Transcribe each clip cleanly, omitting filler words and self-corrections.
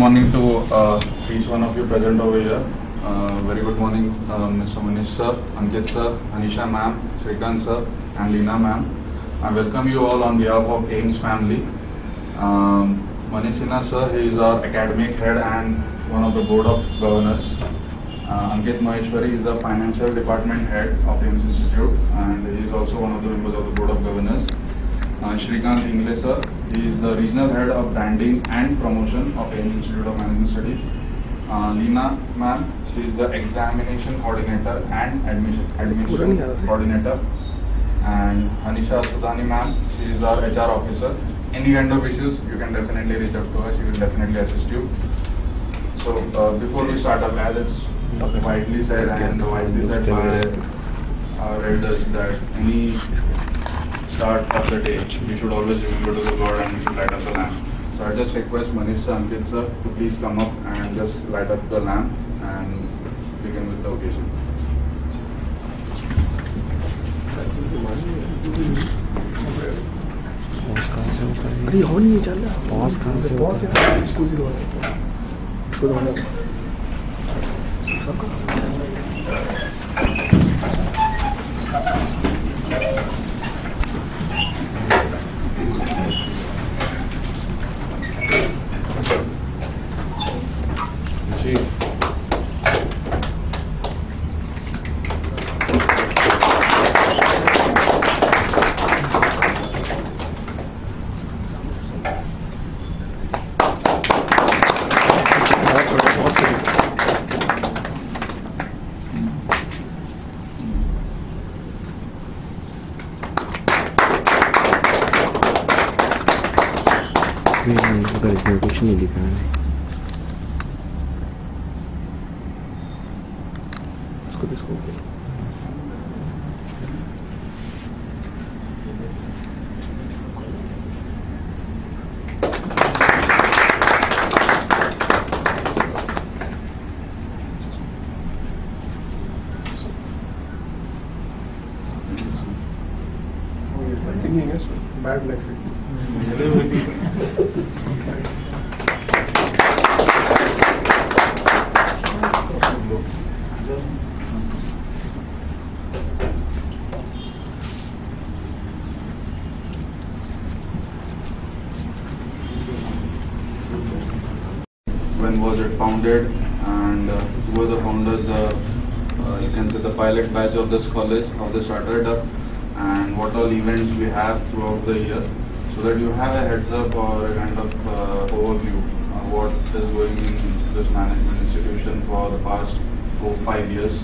morning to each one of you present over here. Very good morning, Mr. Manish sir, Ankit sir, Anisha ma'am, Shrikant sir, and Leena ma'am. I welcome you all on behalf of AIMS family. Manish Sinha sir, he is our academic head and one of the board of governors. Ankit Maheshwari is the financial department head of AIMS Institute, and he is also one of the members of the board of governors. Shrikant Ingle sir, he is the regional head of branding and promotion of AIMS Institute of Management Studies. Leena ma'am, she is the examination coordinator and admission coordinator. And Anisha Sudhani ma'am, she is our HR officer. Any kind of issues, you can definitely reach out to her. She will definitely assist you. So before we start up, as it's widely said and wisely said by our elders, that any start of the day, we should always remember to the God and we should light up the lamp. So I just request Manish sir, Ankit sir to please come up and just light up the lamp and begin with the occasion. अरे हो नहीं चल रहा pause कहाँ से pause है इसको दबाना अगर इसमें कुछ नहीं लिखा है इसको बैड लग सकती When was it founded, and who were the founders, you can say the pilot batch of this college, how they started up, and what all events we have throughout the year, so that you have a heads up or a kind of overview of what is going in this management institution for the past 4-5 years.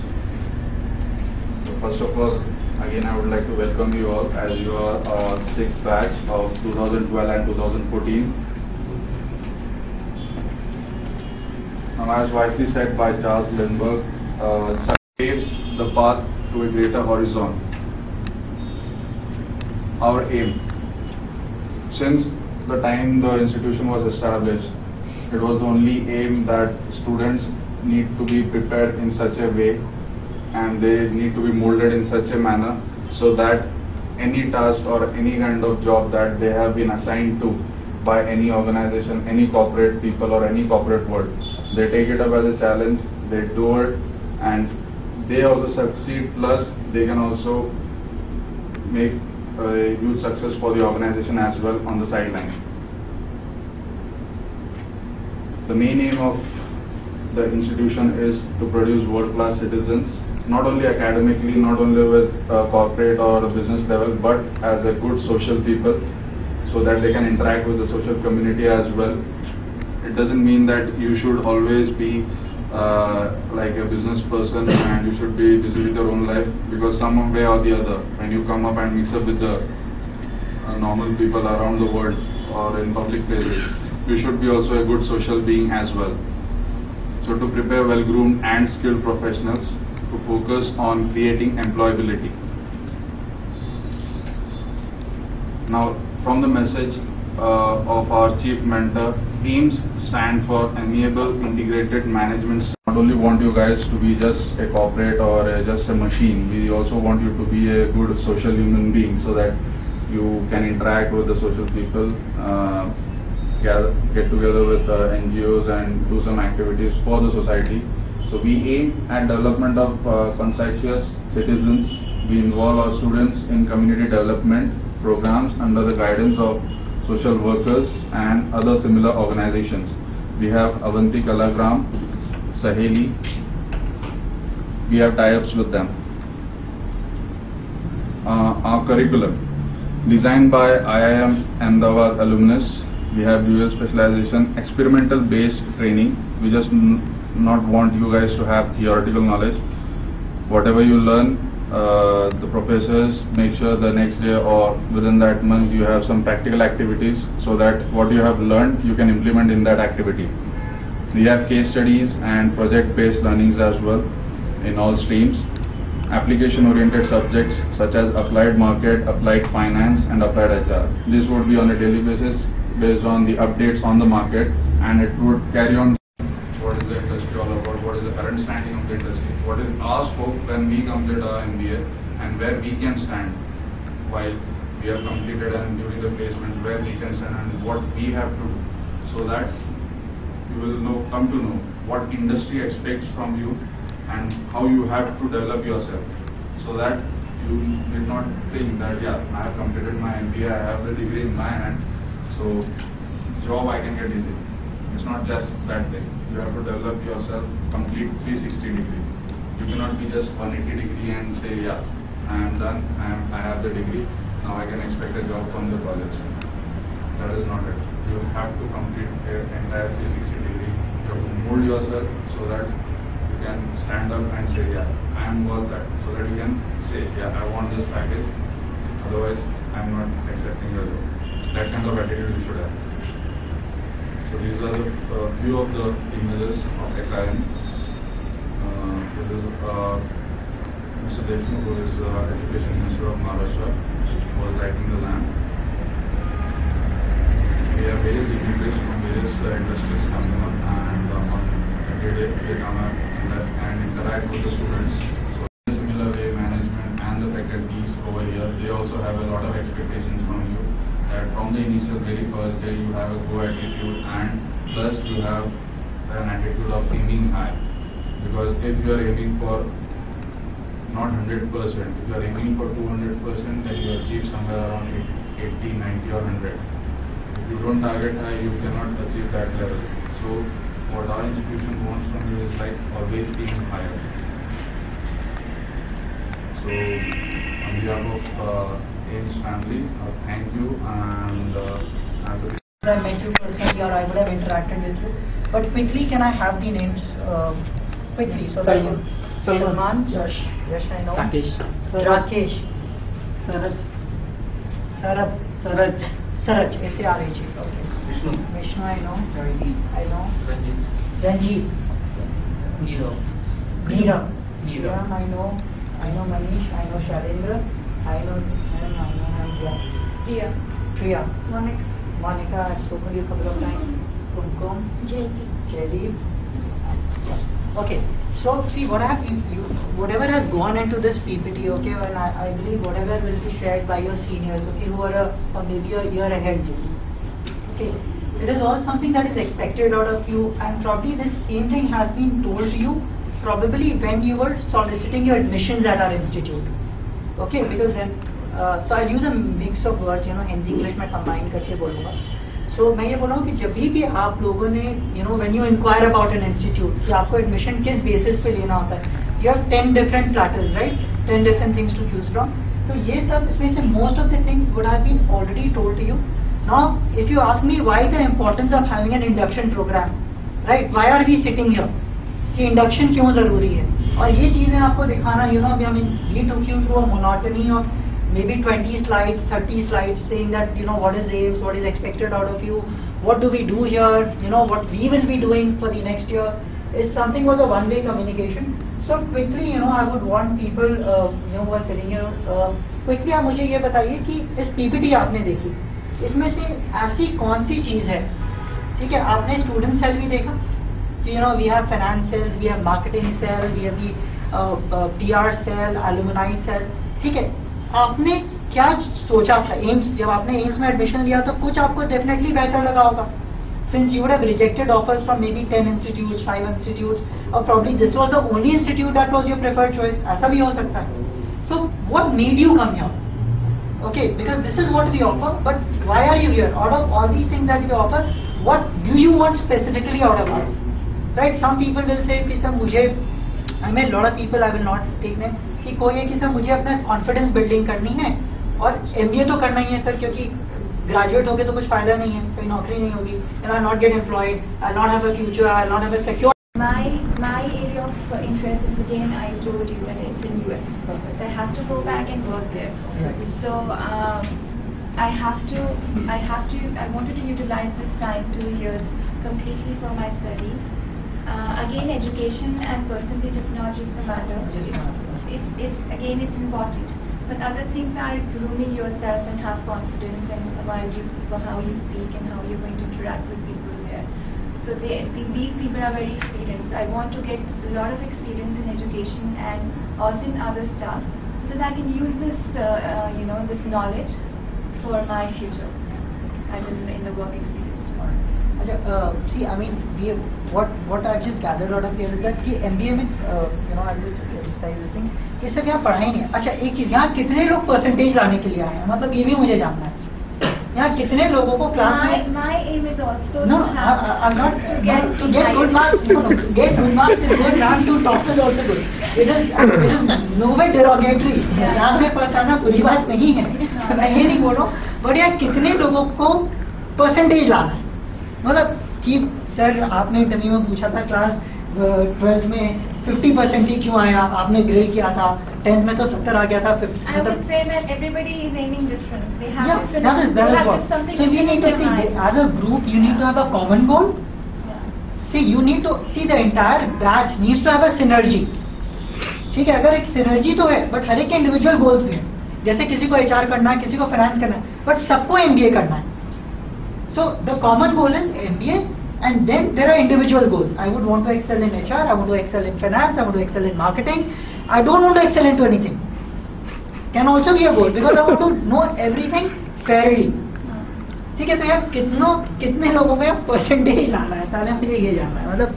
So first of all, again I would like to welcome you all, as you are our 6th batch of 2012 and 2014. Now, as wisely said by Charles Lindbergh, paves the path to a greater horizon. Our aim, since the time the institution was established, it was the only aim that students need to be prepared in such a way and they need to be molded in such a manner so that any task or any kind of job that they have been assigned to by any organization, any corporate people or any corporate world, they take it up as a challenge, they do it, and they also succeed, plus they can also make a huge success for the organization as well on the sideline. The main aim of the institution is to produce world-class citizens, not only academically, not only with corporate or business level, but as a good social people, so that they can interact with the social community as well. It doesn't mean that you should always be like a business person and you should be busy with your own life, because some way or the other, when you come up and mix up with the normal people around the world or in public places, you should be also a good social being as well. So to prepare well-groomed and skilled professionals to focus on creating employability. Now, from the message of our chief mentor, AIMS stand for Amiable Integrated Management. Not only want you guys to be just a corporate or just a machine, we also want you to be a good social human being, so that you can interact with the social people get together with NGOs and do some activities for the society. So we aim at development of conscientious citizens. We involve our students in community development programs under the guidance of social workers and other similar organizations. We have Avanti Kalagram, Saheli. We have tie-ups with them. Our curriculum, designed by IIM Ahmedabad alumnus. We have dual specialization, experimental based training. We just not want you guys to have theoretical knowledge. Whatever you learn, the professors make sure the next day or within that month you have some practical activities, so that what you have learned you can implement in that activity. We have case studies and project based learnings as well in all streams. Application oriented subjects such as applied market, applied finance and applied HR. This would be on a daily basis based on the updates on the market, and it would carry on. What is the industry all about? What is the current standing of the industry? What is our scope when we complete our MBA, and where we can stand while we have completed and during the placement, where we can stand and what we have to do, so that you will come to know what industry expects from you and how you have to develop yourself, so that you did not think that I have completed my MBA, I have the degree in my hand, so job I can get easy. It's not just that thing. You have to develop yourself, complete 360 degree. You cannot be just 180 degree and say, I am done, I have the degree, now I can expect a job from the college. That is not it. You have to complete the entire 360 degree. You have to mold yourself so that you can stand up and say, I am worth that. So that you can say, I want this package, otherwise I am not accepting your job. That kind of attitude you should have. So these are the few of the images of FIM. This is Mr. Deshmukh, who is Education Minister of Maharashtra, who was writing the land. We have various dignitaries from various industries coming up, and every day they come up and interact with the students. So in a similar way, management and the faculties over here, they also have a lot of expectations from you. That from the initial very first day you have a go attitude, and plus you have an attitude of aiming high. Because if you are aiming for not 100%, if you are aiming for 200%, then you achieve somewhere around 80, 90 or 100. If you don't target high, you cannot achieve that level. So what our institution wants from you is like always being higher. So on behalf of AIMS family, thank you, and I met you personally, or I would have interacted with you. But quickly, can I have the names quickly so that you? Salman, Yash, I know. Rakesh, Saraj, S-A-R-H. Okay. Vishnu, I know. Ranjit. Neera. I know Manish, I know Shalendra, I know Priya. Monica, I've spoken to you a couple of times. Kumkum. Jaydeep. Okay. So see what whatever has gone into this PPT, okay, and I believe whatever will be shared by your seniors, okay, who are or maybe a year ahead. Okay. It is all something that is expected out of you, and probably this same thing has been told to you probably when you were soliciting your admissions at our institute. Okay, because then so I'll use a mix of words, Hindi English में combine करके बोलूँगा. So मैं ये बोल रहा हूँ कि जब भी आप लोगों ने when you inquire about an institute कि आपको admission किस basis पे लेना होता है, you have 10 different platters, right? 10 different things to choose from. तो ये सब इसमें से most of the things would have been already told to you. Now if you ask me why the importance of having an induction program, right? Why are we sitting here? कि induction क्यों ज़रूरी है? और ये चीज़ें आपको दिखाना, अभी we took you through a monotony of maybe 20 slides, 30 slides saying that, what is AIMS, what is expected out of you, what do we do here, what we will be doing for the next year, is something was a one-way communication. So quickly, I would want people, who are sitting here, quickly आप मुझे ये बताइए कि इस PPT आपने देखी, इसमें से ऐसी कौन सी चीज़ है, ठीक है, आपने स्टूडेंट सेल भी देखा, we have finance cell, we have marketing cell, we have the PR cell, alumni cell, ठीक है, आपने क्या सोचा था एम्स, जब आपने एम्स में एडमिशन लिया तो कुछ आपको डेफिनेटली बेहतर लगा होगा, since you would have rejected offers from maybe 10 institutes, 5 institutes, or probably this was the only institute that was your preferred choice. ऐसा भी हो सकता है. So what made you come here? Okay, because this is what we offer, but why are you here? Out of all these things that we offer, what do you want specifically out of us? Right? Some people will say कि sir मुझे, I mean a lot of people, I will not take them, कि कोई है कि sir मुझे अपना confidence building करनी है और MBA तो करना ही है सर, क्योंकि ग्रेजुएट हो गए तो कुछ फायदा नहीं है, कहीं नौकरी नहीं होगी, and I'll not get employed, I'll not have a future, I'll not have a secure. My area of interest is, again, I told you that it's in US. So I have to go back and work there. Right. So I wanted to utilize this time, 2 years, completely for my studies. Again, education and percentage is not just a matter. It's important. But other things are grooming yourself and have confidence and how you speak and how you're going to interact with people there. So these people are very experienced. I want to get a lot of experience in education and also in other stuff, so that I can use this this knowledge for my future as in the work experience. See, I mean, what I've just gathered out of here is that कि MBA में I'll just emphasize this thing, ये सब यहाँ पढ़ाई नहीं है. अच्छा, एक चीज, यहाँ कितने लोग परसेंटेज लाने के लिए आए हैं, मतलब ये भी मुझे जानना है. यहाँ कितने लोगों को क्लास में My aim is also no, I'm not to get good marks. No, get good marks is good. Not to top is also good. It is no way derogatory. Class में पास आना बुरी बात नहीं है, मैं ये नहीं बोल रहा हूँ. बट यार कितने लोगों को परसेंटेज लाना है, मतलब कि सर आपने इंटरव्यू में पूछा था क्लास 12th में 50% ही क्यों आया, आपने ग्रेड किया था, 10th में तो 70 आ गया था. I would say that everybody is aiming different. They have Yeah, different. that is what. So you need to see, as a group, you need to have a common goal. See, you need to see the entire batch needs to have a synergy. ठीक है, अगर एक synergy तो है, but हर एक के individual goals भी हैं. जैसे किसी को HR करना है, किसी को finance करना है, but सबको MBA करना है. So the common goal is MBA, and then there are individual goals. I would want to excel in HR, I want to excel in finance, I want to excel in marketing. I don't want to excel into anything. Can also be a goal, because I want to know everything fairly. ठीक है, तो यार कितने लोगों को percentage लाना है, साले मुझे ये जानना है, मतलब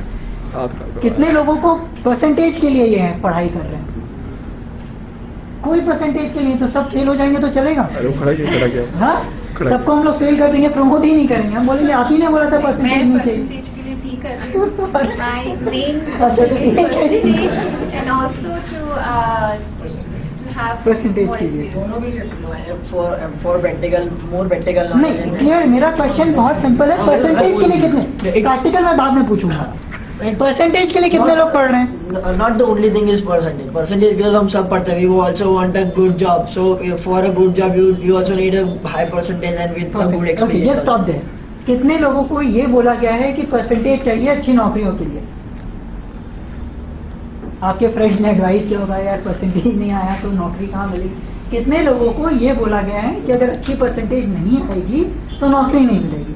कितने लोगों को परसेंटेज के लिए ये है पढ़ाई कर रहे हैं. कोई परसेंटेज के लिए, तो सब फेल हो जाएंगे तो चलेगा. हाँ, सबको हम लोग फेल कर देंगे, प्रमोट ही नहीं करेंगे. हम बोलेंगे आप ही ने बोला था परसेंटेज नहीं चाहिए. के लिए ठीक कर रही हूँ. My main percentage and also to have percentage more के लिए experience. for practical, more practical knowledge. नहीं क्लियर. मेरा क्वेश्चन बहुत सिंपल है. परसेंटेज के लिए कितने, प्रैक्टिकल मैं बाद में पूछूंगा. परसेंटेज के लिए कितने लोग पढ़ रहे हैं? Not the only thing is percentage. Percentage because हम सब पढ़ते हैं. We also want a good job. So for a good job, you also need a high percentage and with a good experience. Okay, just stop there. कितने लोगों को ये बोला गया है कि परसेंटेज चाहिए अच्छी नौकरियों के लिए? आपके फ्रेंड्स ने एडवाइस किया होगा यार परसेंटेज नहीं आया तो नौकरी कहाँ मिलेगी. कितने लोगों को ये बोला गया है कि अगर अच्छी परसेंटेज नहीं आएगी तो नौकरी नहीं मिलेगी?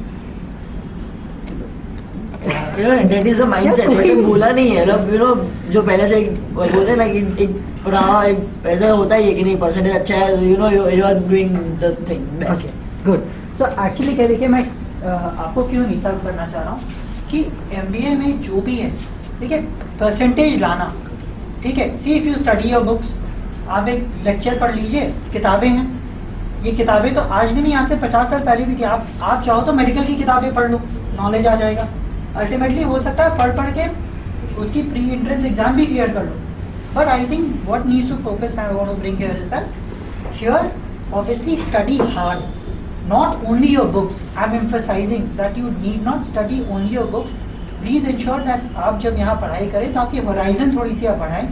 That is the mindset. मैंने बोला नहीं है. जो पहले से बोलते ना कि ऐसा होता ही है कि नहीं परसेंटेज अच्छा है, you are doing the thing best. Okay, good. So actually कह देखिए, मैं आपको क्यों नहीं सर्व करना चाह रहा हूँ कि MBA में जो भी है, ठीक है, परसेंटेज लाना, ठीक है. See if you study your books, आप एक लेक्चर पढ़ लीजिए, किताबें हैं, ये किताबें तो आज भी नहीं, आज से 50 साल पहले भी थी. आप चाहो तो मेडिकल की किताबें पढ़ लो, नॉलेज आ जाएगा. अल्टीमेटली हो सकता है पढ़ के उसकी प्री एंट्रेंस एग्जाम भी क्लियर कर लो. But I think what needs to focus I want to bring here is that here obviously study hard, not only your books. I'm emphasizing that you need not study only your books. Please ensure that आप जब यहाँ पढ़ाई करें तो आपकी horizon थोड़ी सी आप बढ़ाएं,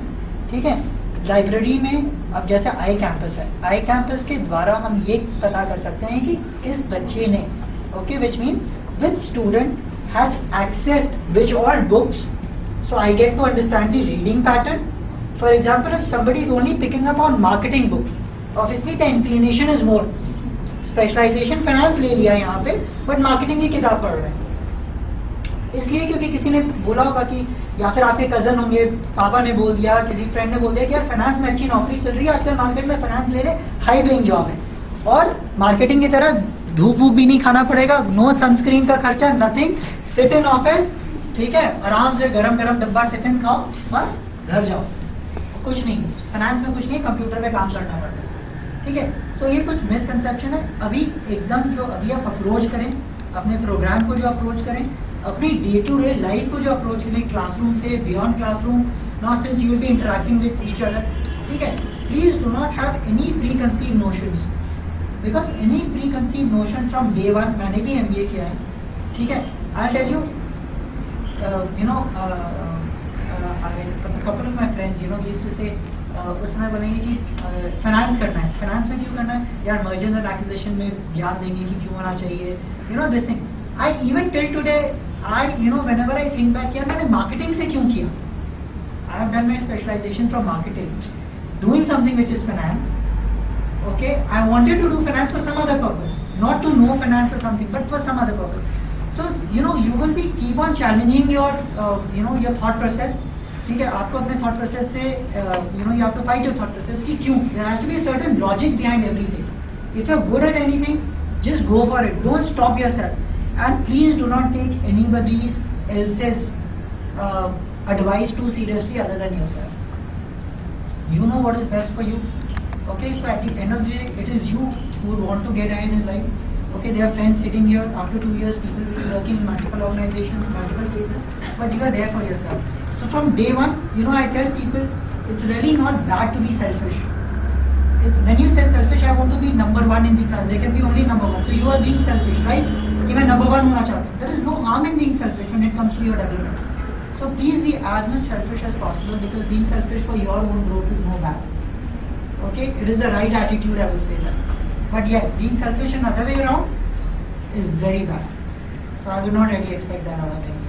ठीक है. लाइब्रेरी में अब जैसे आई कैंपस है, आई कैंपस के द्वारा हम ये पता कर सकते हैं कि किस बच्चे ने, okay, which mean which student has accessed which all books. So I get to understand the reading pattern. For example, if somebody is only picking up on marketing books, obviously the inclination is more. Specialisation finance ले लिया यहाँ पे, but marketing की किताब पढ़ रहे हैं. इसलिए क्योंकि किसी ने बोला होगा कि, या फिर आपके कजन होंगे, पापा ने बोल दिया, किसी फ्रेंड ने बोल दिया कि यार फाइनेंस में अच्छी नौकरी चल रही है आजकल मार्केट में, फाइनेंस ले ले, हाई पेइंग जॉब है, और मार्केटिंग की तरह धूप वूप भी नहीं खाना पड़ेगा, नो सनस्क्रीन का खर्चा, नथिंग, सिट इन ऑफिस, ठीक है, आराम से गरम गरम डब्बा टिफिन खाओ, बस घर जाओ, कुछ नहीं। फाइनेंस में कुछ नहीं, कंप्यूटर पे काम करना पड़ता है, ठीक है। सो ये कुछ मिसकंसेप्शन है। अभी एकदम जो अभी आप अप्रोच करें अपने प्रोग्राम को, जो अप्रोच करें अपनी डे टू डे लाइफ को, जो अप्रोच करें क्लासरूम से beyond classroom, not since you will be interacting with each other, ठीक है। Please do not have any pre conceive notions, because any pre conceive notion from day one, मैंने भी MBA किया है, ठीक है। I tell you, you know, a couple of my friends, you know, used to say, उस समय बोलेंगे कि फाइनेंस करना है, फाइनेंस में क्यों करना है यार, मर्जर्स एंड एक्विजिशन में ज्ञान देंगे कि क्यों होना चाहिए, you know this thing. I even till today, I you know whenever I think back, यार मैंने मार्केटिंग से क्यों किया। I have done my specialisation from marketing, doing something which is finance, okay, I wanted to do finance for some other purpose, not to know finance or something, but for some other purpose. So you know, you will be keep on challenging your you know, your thought process, ठीक है। आपको अपने thought process से you know, you have to fight your thought process कि क्यों, there has to be a certain logic behind everything. If you are good at anything, just go for it, don't stop yourself, and please do not take anybody else's advice too seriously other than yourself. You know what is best for you. Okay, so at the end of the day, it is you who want to get ahead in life. Okay, there are friends sitting here, after 2 years, people will be working in multiple organizations, multiple places, but you are there for yourself. So from day one, you know, I tell people, it's really not bad to be selfish. When you say selfish, I want to be number one in the class, there can be only number one. So you are being selfish, right? कि मैं number one होना चाहता हूँ. There is no harm in being selfish when it comes to your development. So please be as much selfish as possible, because being selfish for your own growth is no bad. Okay, it is the right attitude, I would say that. But yes, being selfish and other way around is very bad. So I would not really expect that out of anybody.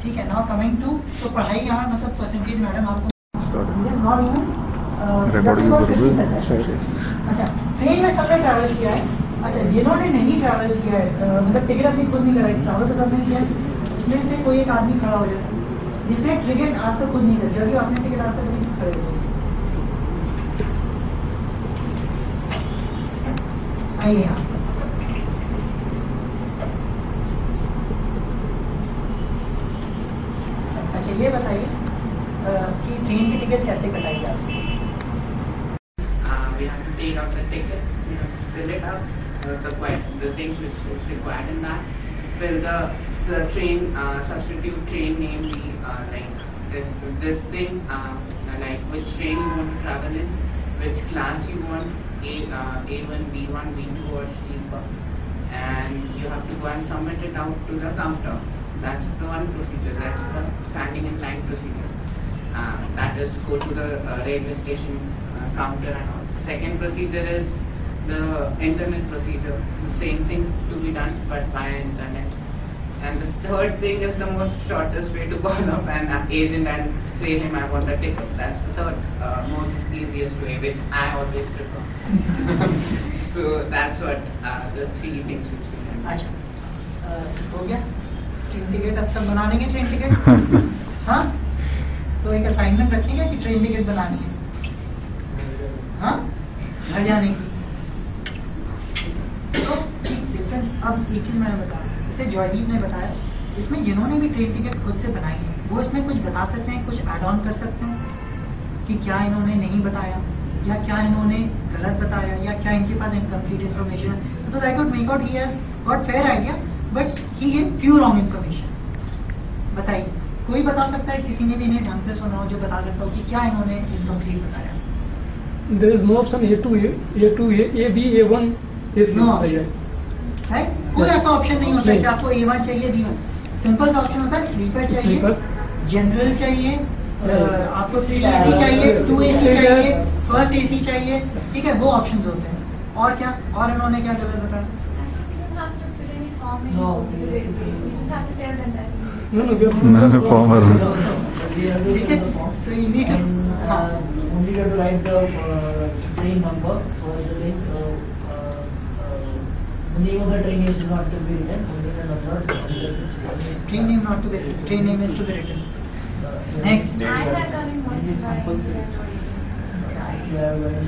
ठीक है, now coming to, तो पढ़ाई यहाँ मतलब percentage madam आपको not even recording अच्छा, train में सबने ट्रैवल किया है। अच्छा, जिन्होंने नहीं ट्रैवल किया है, मतलब टिकट अपनी खुद नहीं कराई, ट्रैवल तो सबने किया है, इसमें से कोई एक आदमी खड़ा हो जाए जिसने टिकट आज तक खुद नहीं कराई, जो कि आपने टिकट आज तक नहीं खरीदी। आइए यहाँ, अच्छा ये बताइए कि ट्रेन की टिकट कैसे कटाई जाती है। We have to take out the ticket, we have to fill it up, the things which is required in that, fill the train, substitute train name, like this thing, like which train you want to travel in, which class you want, A1, B1, B2 or sleeper, and you have to go and submit it out to the counter. That's the one procedure, that's the standing in line procedure. That is go to the railway station counter and all. Second procedure is the internet procedure, the same thing to be done but via internet. And the third thing is the most shortest way to call up an agent and say him I want a ticket. That's the third most easiest way, which I always prefer. So that's what the three things which we can. अच्छा, हो गया train ticket, अब सब बना लेंगे train ticket. हाँ, तो एक असाइनमेंट रखेंगे कि ट्रेन टिकट बनानी है, हाँ, घर जाने की। तो डिफरेंस, अब एक चीज मैंने बताया, जैसे जॉयदीप ने बताया, इसमें जिन्होंने भी ट्रेन टिकट खुद से बनाई है वो इसमें कुछ बता सकते हैं, कुछ ऐड ऑन कर सकते हैं कि क्या इन्होंने नहीं बताया, या क्या इन्होंने गलत बताया, या क्या इनके पास इनकम्प्लीट इन्फॉर्मेशन। तो I could make out he has got fair idea but he gave few wrong information. बताइए, कोई बता सकता है, किसी ने भी इन्हें ढंग से सुना हो जो बता सकता हो कि क्या इन्होंने इनकम्प्लीट बताया। There is no option A to A, A to A, A B, A1, A3 No. है। कोई ऐसा ऑप्शन नहीं होता कि आपको A1 चाहिए, B1। सिंपल सा ऑप्शन होता है, स्लीपर चाहिए, जनरल चाहिए, आपको 3 AC चाहिए, 2 AC चाहिए, फर्स्ट AC चाहिए, ठीक है, वो ऑप्शंस होते हैं। और क्या, और इन्होंने क्या गलत बताया? No, former. ठीक है, तो you need to only have to write the train number for the link. The name of the train is not to be written, only the number. train name not to be written, train name is to be written. Next. I have done in one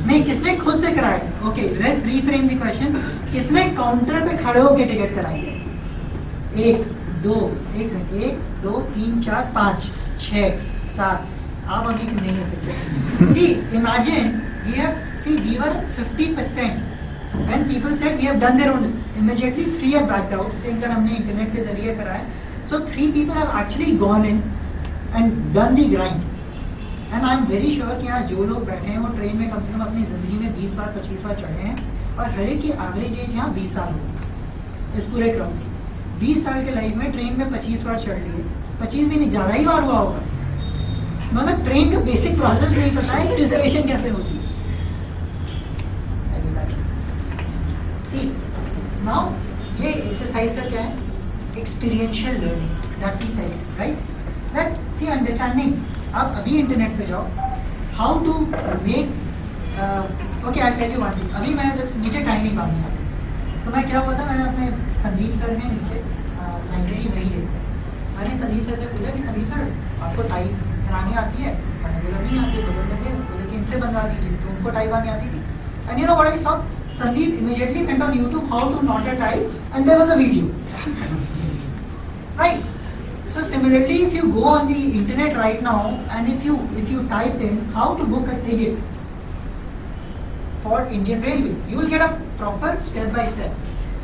नहीं, किसने खुद से कराया? Okay, let's reframe the question. किसने counter पे खड़े होकर ticket कराई है? एक, 2 1 2 3 4 5 6 7 आप अभी नहीं हो सकते। See, imagine we have we were 50% when people said we have done their own, immediately 3 have backed out saying that हमने इंटरनेट के जरिए करा है। So 3 people have actually gone in and done the grind. And I am very sure कि आज जो लोग बैठे हैं वो ट्रेन में कम से कम अपनी जिंदगी में 20 बार 25 बार चढ़े हैं और हर एक की एवरेज एज यहाँ 20 साल होगी इस पूरे क्रम में। 20 साल के लाइफ में ट्रेन में 25 बार चढ़ लिए, 25 भी नहीं, ज़्यादा ही बार हुआ होगा। मतलब ट्रेन का बेसिक प्रोसेस नहीं पता है कि रिजर्वेशन कैसे होती है। नाउ ये एक्सरसाइज का क्या है? Experiential learning, that we said, right? That see understanding. आप अभी इंटरनेट पे जाओ, how to make, okay I tell you one thing. अभी मैं नीचे टाइमिंग बात नहीं आती, तो मैं क्या हुआ था, मैंने अपने संदीप सर ने नीचे लाइब्रेरी वही देखते हैं, मैंने संदीप सर से पूछा कि संदीप सर आपको टाइप बनानी आती है? मैंने बोला नहीं आती, बदल लगे बोले कि इनसे बनवा दीजिए, तो उनको टाइप आनी आती थी। And you know what I saw? Sandeep immediately went on YouTube how to not a type, and there was a video. Right? So similarly, if you go on the internet right now and if you type in how to book a ticket for Indian Railway, you will get a proper step by step.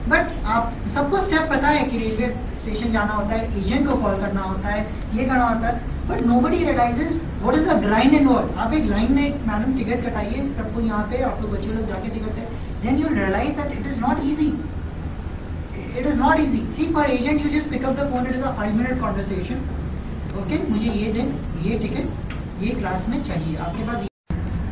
But आप सबको step पता है कि railway station जाना होता है, agent को call करना होता है, ये करना होता है, but nobody realises what is the grind involve. आप एक लाइन में एक मैडम टिकट कटाइए, सबको यहाँ पे आप लोग बच्चे लोग जाके टिकट है, then you realise that it is not easy. It is not easy. See, for agent, you just pick up the phone. It is a 5-minute conversation. Okay, मुझे ये दिन, ये टिकट, ये क्लास में चाहिए, आपके पास ये।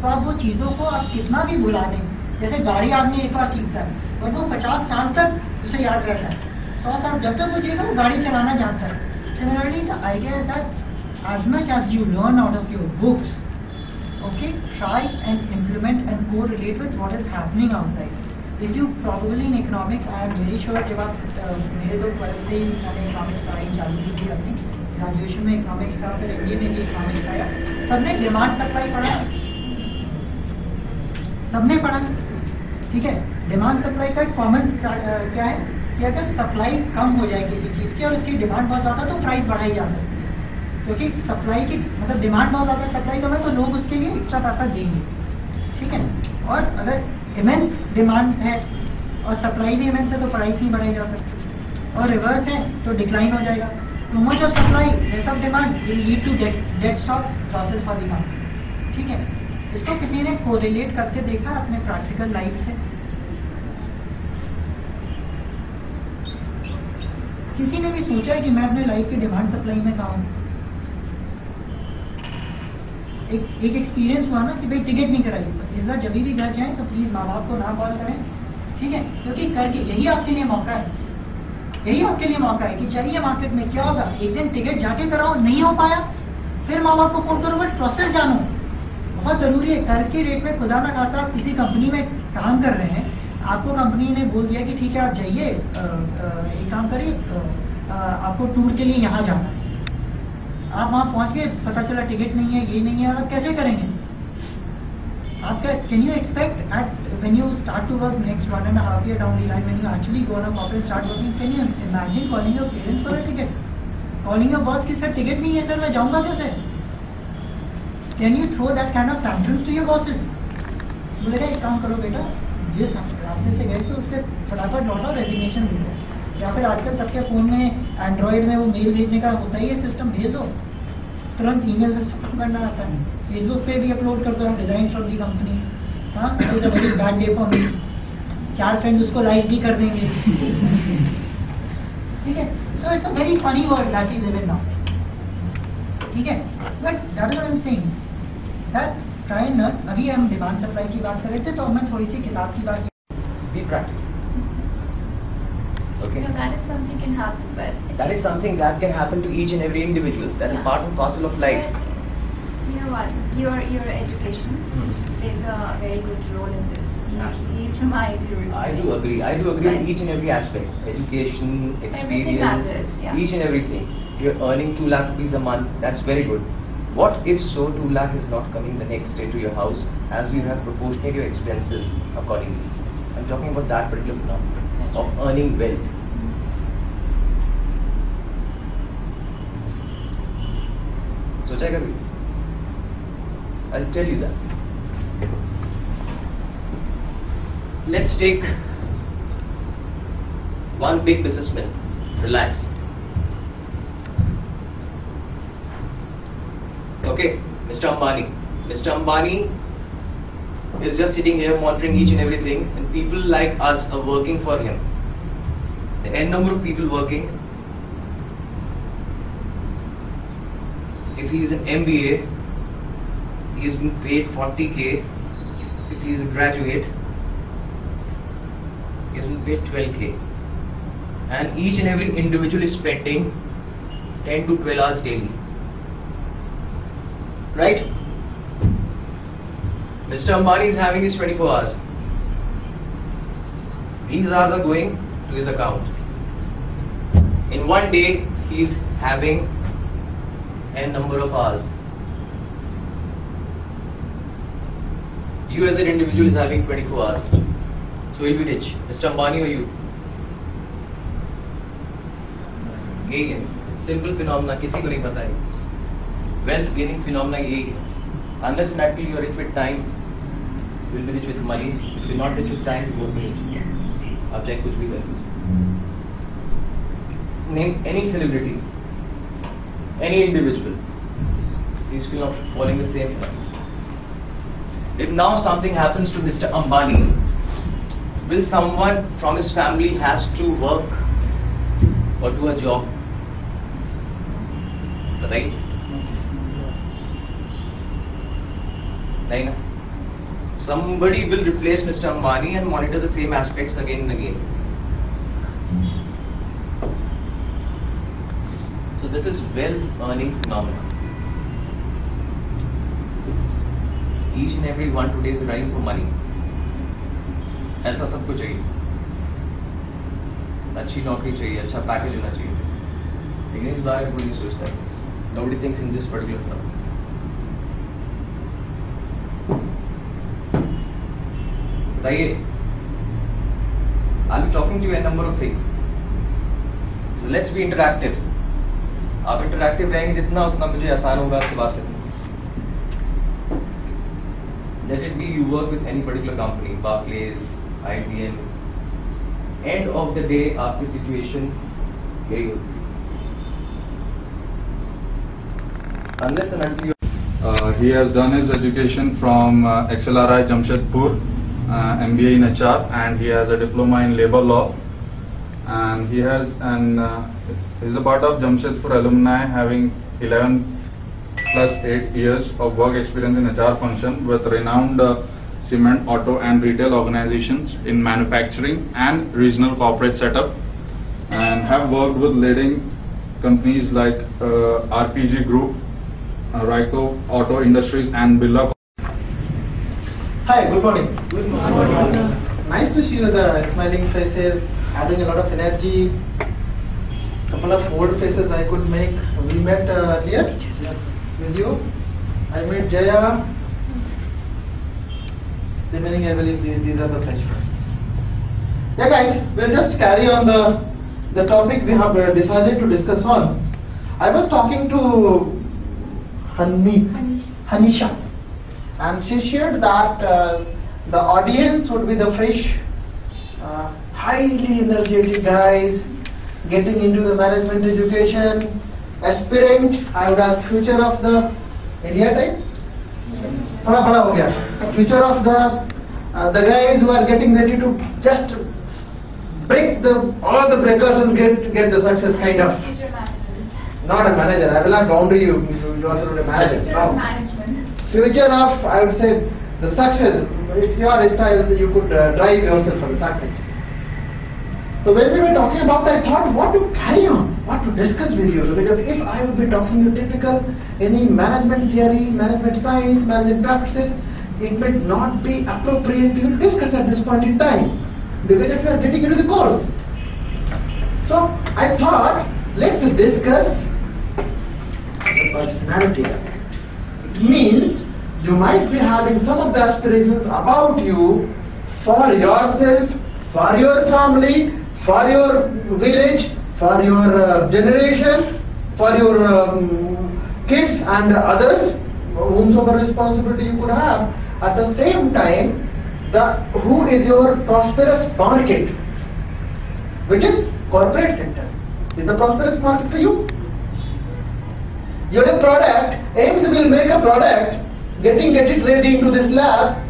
तो आप वो चीज़ों को आप कितना भी भुला दें, जैसे गाड़ी आदमी एक बार सीखता है, बट वो 50 साल तक उसे याद रहता है, 100 साल जब तक मुझे ना गाड़ी चलाना जानता है। Similarly, the idea is that as much as you learn out of your books, okay, try and implement and correlate with what is happening outside. If you probably in economics, I am very sure जब आप मेरे तो 12th से ही मैंने economics पढ़ाई चालू की थी अपनी, ग्रेजुएशन में इकोनॉमिक्स था, फिर MBA में भी इकोनॉमिक्स आया, सबने डिमांड सप्लाई पढ़ा, सबने पढ़ा, ठीक है। डिमांड सप्लाई का एक कॉमन क्या है कि अगर सप्लाई कम हो जाए किसी चीज़ की और उसकी डिमांड बहुत ज़्यादा तो प्राइस बढ़ाई जा सकती है, क्योंकि सप्लाई की मतलब डिमांड बहुत ज़्यादा, सप्लाई कम है तो लोग उसके लिए एक्स्ट्रा पैसा देंगे, ठीक है। और अगर इमेंस डिमांड है और सप्लाई भी इमेंस है तो प्राइस नहीं बढ़ाई जा सकती, और रिवर्स है तो डिक्लाइन हो जाएगा। Too much of supply, less of demand will lead to dead stock process for the company, ठीक है। इसको किसी ने कोरिलेट करके देखा अपने प्रैक्टिकल लाइफ से? किसी ने भी सोचा है कि मैं अपने लाइफ की डिमांड सप्लाई में कहाँ हूँ? एक एक्सपीरियंस हुआ ना कि भाई टिकट नहीं कराई, इस बार जब भी घर जाएं तो प्लीज माँ बाप को ना कॉल करें, ठीक है, क्योंकि करके यही आपके लिए मौका है, यही आपके लिए मौका है कि चाहिए मार्केट में क्या होगा। एक दिन टिकट जाके कराओ, नहीं हो पाया फिर माँ बाप को फोन करो, बट प्रोसेस जानो, बहुत जरूरी है। कल के डेट में खुदा ना खास्ता आप किसी कंपनी में काम कर रहे हैं, आपको कंपनी ने बोल दिया कि ठीक है आप जाइए, एक काम करिए, आपको टूर के लिए यहाँ जाना है, आप वहाँ पहुँच गए, पता चला टिकट नहीं है, ये नहीं है, आप कैसे करेंगे? आपका can you expect at when you start to work next 1.5 year down the line, when you actually go on a corporate start working, can you imagine calling your parents for a ticket, calling your boss कि sir ticket नहीं है sir, मैं जाऊँगा कैसे? Can you throw that kind of tantrums to your bosses? बोलेगा एक काम करो बेटा, जिस रास्ते से गए तो उससे फटाफट लौटो, रेजिग्नेशन दे दो, या फिर आजकल सबके फ़ोन में एंड्रॉयड में वो मेल भेजने का होता ही है सिस्टम, भेज दो, तुरंत ईमेल से सब करना आता है, फेसबुक पे भी अपलोड कर दो, डिजाइन फ्रॉम दी कंपनी, हाँ it is a very bad day for me, 4 friends उसको लाइक भी कर देंगे, ठीक है। So it's a very funny world that is live in now, ठीक है, but that is what I am saying, that try and learn. अभी हम डिमांड सप्लाई की बात कर रहे थे, तो मैं थोड़ी सी किताब की बात, be practical. Okay. So that is something can happen, but That is something that can happen to each and every individual. That is part and parcel of life. But you know what? Your education plays a very good role in this. He's from IIT Roorkee. I do agree. I do agree with each and every aspect. Education, Everything experience, matters, yeah. each and everything. You're earning 2 lakh rupees a month. That's very good. What if so 2 lakh is not coming the next day to your house as you have proportionate your expenses accordingly? I'm talking about that particular phenomenon of earning wealth. सोचा है कभी? I'll tell you that. Let's take one big businessman. Relax. Okay, Mr. Ambani. Mr. Ambani is just sitting here monitoring each and everything, and people like us are working for him. The n number of people working. If he is an MBA, he is being paid 40k. If he is a graduate, he is being paid 12k. And each and every individual is spending 10 to 12 hours daily. Right? Mr. Ambani is having his 24 hours. These hours are going to his account. In one day, he is having n number of hours. You as an individual is having 24 hours. So he will be rich. Mr. Ambani or you? यही है. Simple phenomena, किसी को नहीं पता है. Wealth gaining phenomena यही है. Unless and until you are rich with time, you will be rich with money. If you are not rich with time, you won't be rich. आप चाहे कुछ भी कर लीजिए. Name any celebrity, any individual. He is still not following the same phenomenon. If now something happens to Mr. Ambani, will someone from his family has to work or do a job? बताइए. नहीं ना. Somebody will replace Mr. Ambani and monitor the same aspects again and again. So this is wealth earning phenomenon. Each and every one today is running for money. ऐसा सबको चाहिए. अच्छी नौकरी चाहिए, अच्छा पैकेज होना चाहिए. लेकिन इस बारे में कोई नहीं सोचता है. Nobody thinks in this particular phenomenon. बताइए. I'll be talking to you a number of things. So let's be interactive. आप इंटरैक्टिव रहेंगे जितना उतना मुझे आसान होगा आपसे बात करना. Let it be you work with any particular company, Barclays, IBM. End of the day, आपकी situation यही होती है. Unless and until you he has done his education from XLRI Jamshedpur, MBA in HR, and he has a diploma in labor law. And he has he is a part of Jamshedpur alumni, having 11 plus 8 years of work experience in HR function with renowned cement, auto and retail organizations in manufacturing and regional corporate setup, and have worked with leading companies like RPG Group, Ryco Auto Industries and Birla. Hi, good morning. Good morning. Nice to see you, the smiling faces, having a lot of energy. Couple of old faces I could make. We met earlier with you. I met Jaya. Remaining, I believe these are the fresh friends. Yeah, guys, we'll just carry on the topic we have decided to discuss on. I was talking to Hanisha, and she shared that the audience would be the fresh, highly energetic guys getting into the management education, aspirant. I would have future of the India type. Future of the guys who are getting ready to just break all the breakers and get the success kind of. Future management. Not a manager. I will not boundary you. You are not a manager. Future No. of management. Future of, I would say, the success. It's your style. You could drive yourself for the success. So when we were talking about, I thought what to carry on, what to discuss with you. Because if I would be talking to typical any management theory, management science, management practices, it may not be appropriate to discuss at this point in time. Because if you are getting into the course. So I thought, let's discuss the personality aspect. It means you might be having some of the aspirations about you for yourself, for your family, for your village, for your generation, for your kids and others, whomsoever responsibility you could have. At the same time, who is your prosperous market, which is corporate sector. Is the prosperous market for you? You have a product, AIIMS will make a product, get it ready into this lab.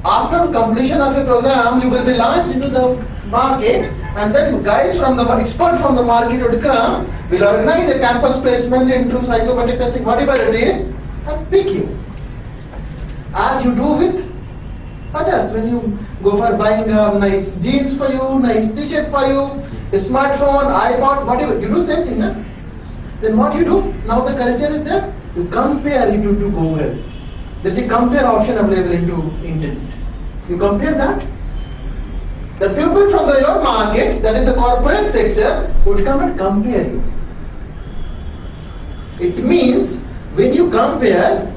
After completion of the program, you will be launched into the market, and then guys from the experts from the market would come, will organize a campus placement into psychometric testing, whatever it is, and pick you. As you do with others, when you go for buying nice jeans for you, nice t-shirt for you, a smartphone, iPod, whatever, you do same thing, no? Then what you do? Now the culture is there, you compare it to Google. There's a compare option available into internet. You compare that. The people from your market, that is the corporate sector, would come and compare you. It means when you compare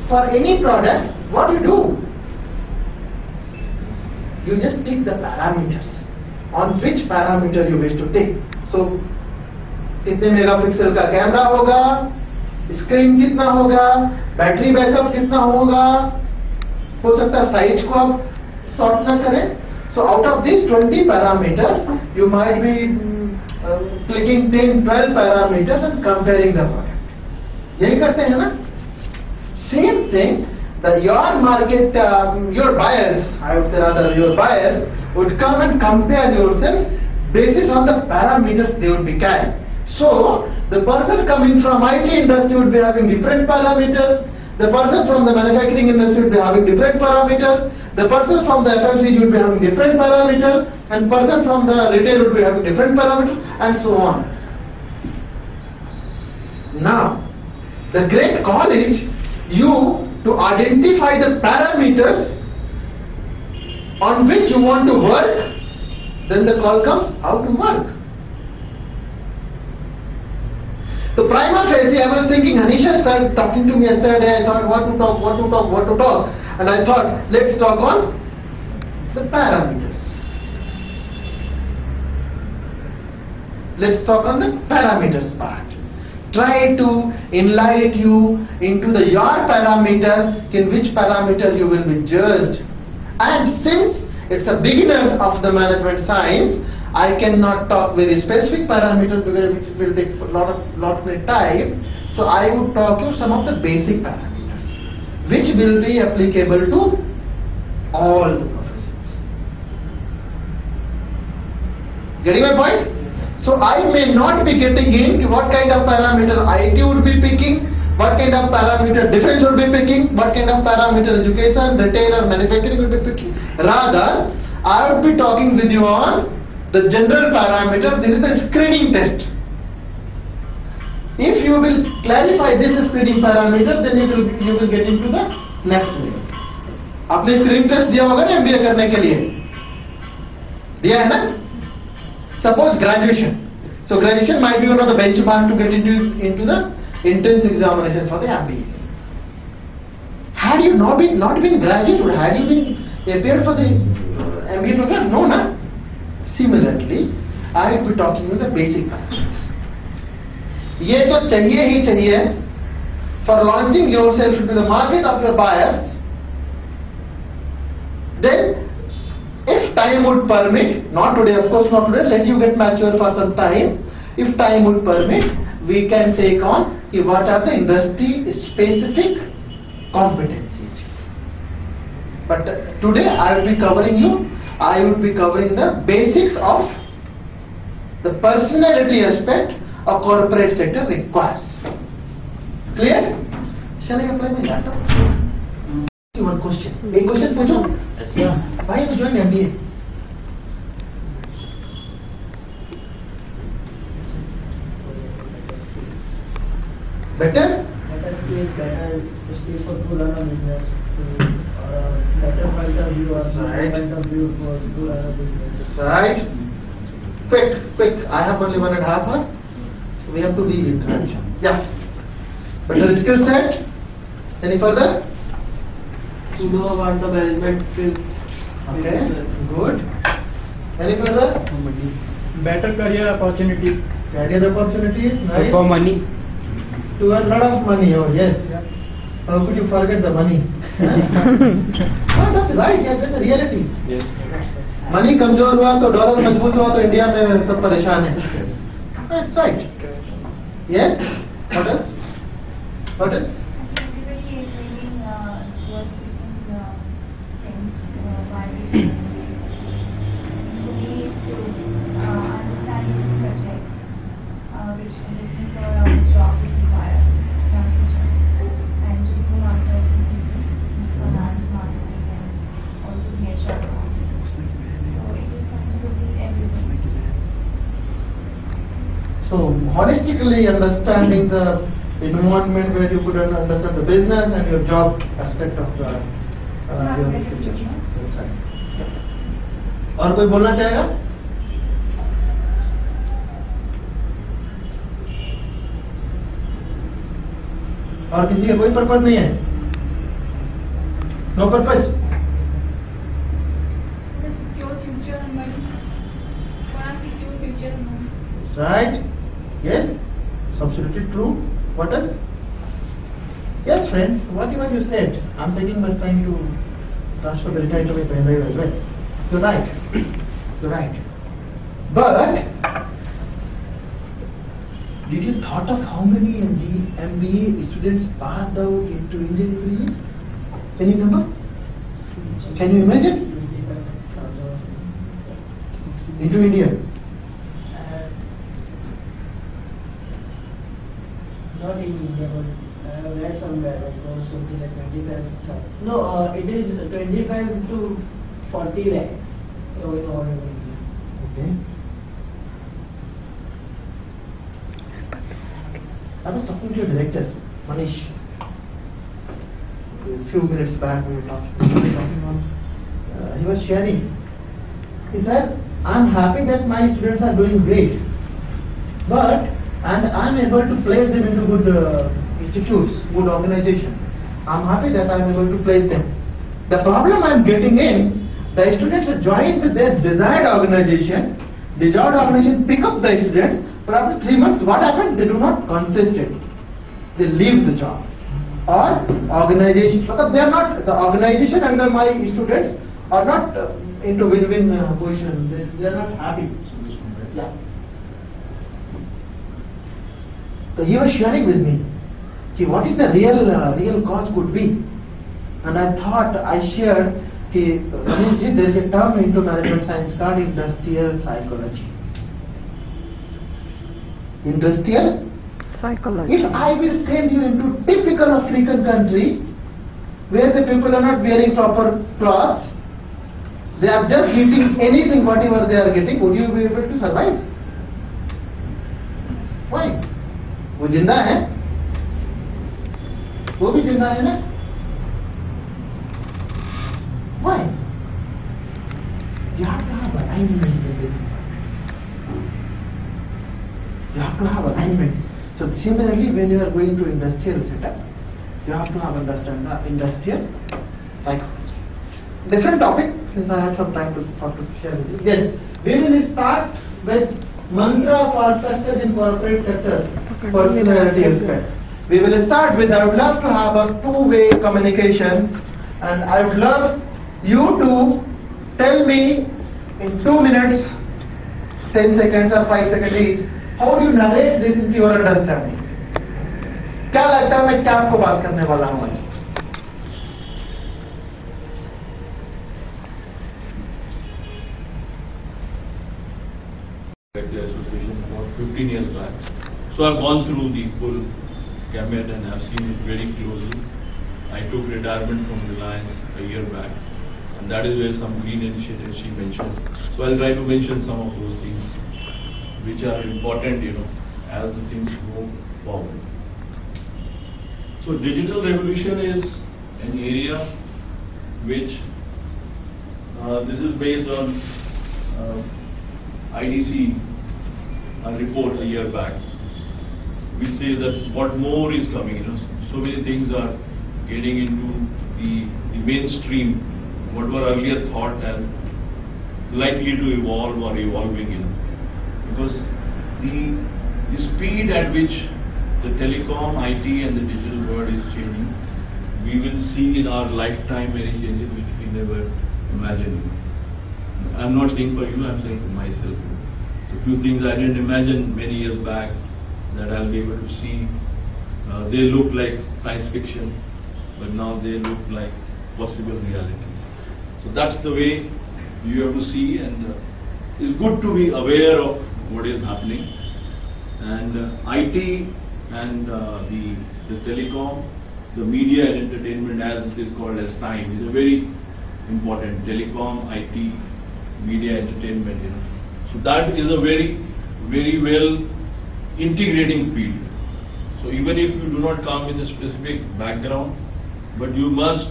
for any product, what you do? You just take the parameters. On which parameter you wish to take. So, कितने megapixel का camera होगा, screen कितना होगा, battery backup कितना होगा, हो सकता है साइज को आप सॉर्ट ना करें. So out of these 20 parameters, you might be clicking 10-12 parameters and comparing the product. यही करते हैं ना? Same thing, your market, your buyers, I would say rather your buyers would come and compare yourself based on the parameters they would be carrying. So the person coming from IT industry would be having different parameters. The person from the manufacturing industry would be having different parameters. The person from the FMCG would be having different parameters, and person from the retail would be having different parameters, and so on. Now, the great call is you to identify the parameters on which you want to work. Then the call comes how to work. So prima facie, I was thinking, Anisha started talking to me yesterday. I thought what to talk, and I thought let's talk on the parameters. Let's talk on the parameters part. Try to enlighten you into your parameter, in which parameter you will be judged. And since it's a beginner of the management science, I cannot talk very specific parameters because it will take a lot of time. So I would talk you some of the basic parameters, which will be applicable to all the professions. Getting my point? So I may not be getting in what kind of parameter IT would be picking, what kind of parameter defense would be picking, what kind of parameter education, retail or manufacturing would be picking. Rather, I would be talking with you on the general parameter. This is the screening test. If you will clarify this screening parameter, then you will get into the next level. आपने screening test दिया होगा ना MBA करने के लिए? दिया है ना? Suppose graduation. So graduation might be one of the benchmark to get into the entrance examination for the MBA. Had you not been graduate, had you been appeared for the MBA program? No, na? Similarly, I will be talking with the basic parameters. ये तो चाहिए ही चाहिए for launching yourself into the market of your buyers. Then, if time would permit, not today, of course not today, let you get mature for some time. If time would permit, we can take on what are the industry specific competencies. But today I will be covering the basics of the personality aspect a corporate sector requires. Clear? Shall I apply my laptop? One question. A question पूछो? Why have you joined MBA? Better? Better skills, better skills for to run a business, better point of view, Right. point of view for to run a business. Right? Quick. I have only 1.5 hours. So we have to leave introduction. Yeah. Better skill set. Any further? To know about the management field. Okay. Good. Any further? Better career opportunity. Career opportunities. Nice. For money. to earn a lot of money. Oh yes. How could you forget the money? No, that's right. Yeah, that's the reality. Yes. Money कमजोर हुआ तो dollar मजबूत हुआ तो India में सब परेशान है. That's right. Yes. What else? What else? Everybody is leaning towards different things while we need to understand this subject, which is looking for a job required in our future, and to do marketing, finance, marketing, and also the HR. So it is something to be everything. So holistically understanding the environment where you could understand the business and your job aspect of the your future. That's right. Yeah. और कोई बोलना चाहेगा? और किसी का कोई purpose नहीं है? No purpose. Just secure future and money. For us, secure future and money. Right? Yes? It's absolutely true. What else? Yes, friends, whatever you said, I'm taking much time to transfer the data into my pen drive as well. You're right. You're right. But, did you thought of how many MBA students passed out into India every year? Any number? Can you imagine? Into India. Not in India, but I have read somewhere that goes something like 25. No, it is 25 to 40 lakh. So in all over India. Okay. I was talking to your director, Manish. A few minutes back we were talking on. He was sharing. He said, I'm happy that my students are doing great, but I'm able to place them into good institutes, good organization. I'm happy that I'm able to place them. The problem I'm getting in, the students join with their desired organization pick up the students, but after 3 months, what happens? They do not consistent. They leave the job. Or organization, because they are not, the organization under my students are not into win-win position. They are not happy. Yeah. So he was sharing with me, what is the real cause could be, and I thought I shared. There is a term into management science called industrial psychology. Industrial psychology. If I will send you into typical African country where the people are not wearing proper clothes, they are just eating anything, whatever they are getting, would you be able to survive? Why? वो जिंदा है, वो भी जिंदा है ना? Why? You have to have alignment with it. You have to have alignment. So similarly, when you are going to industrial setup, you have to have understand the industrial psychology. Different topic, since I had some time to share with you. Yes, we will start with mantra for success in corporate sector, personality aspect. We will start with, I would love to have a two-way communication, and I would love you to tell me in 2 minutes, 10 seconds or 5 seconds each, how do you narrate this into your understanding? क्या लगता है मैं क्या आपको बात करने वाला हूँ? The association about 15 years back. So I've gone through the full gamut and I've seen it very closely. I took retirement from Reliance a year back, and that is where some green initiatives she mentioned. So I'll try to mention some of those things which are important, as the things go forward. So digital revolution is an area which this is based on IDC report a year back, which says that what more is coming. So many things are getting into the mainstream, what were earlier thought as likely to evolve or evolving, because the speed at which the telecom, IT and the digital world is changing. We will see in our lifetime many changes which we never imagined. I'm not saying for you, I'm saying for myself. A few things I didn't imagine many years back that I'll be able to see. They look like science fiction, but now they look like possible realities. So that's the way you have to see, and it's good to be aware of what is happening. And IT and the telecom, the media and entertainment, as it is called as time, is a very important. Telecom, IT, media, entertainment, you know. So that is a very, very well integrating field. So even if you do not come with a specific background, but you must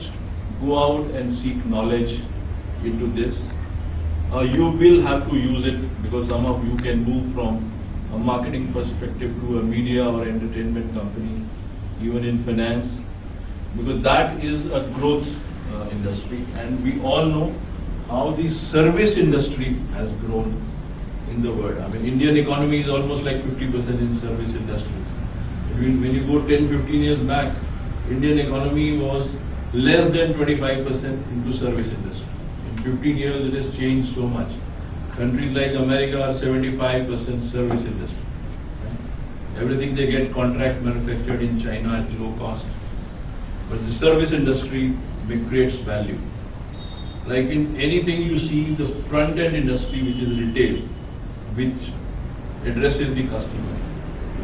go out and seek knowledge into this. You will have to use it, because some of you can move from a marketing perspective to a media or entertainment company, even in finance, because that is a growth industry, and we all know how the service industry has grown in the world. I mean, Indian economy is almost like 50% in service industries. When you go 10-15 years back, Indian economy was less than 25% into service industry. In 15 years it has changed so much. Countries like America are 75% service industry. Right? Everything they get contract manufactured in China at low cost. But the service industry creates value. Like in anything you see, the front end industry, which is retail, which addresses the customer,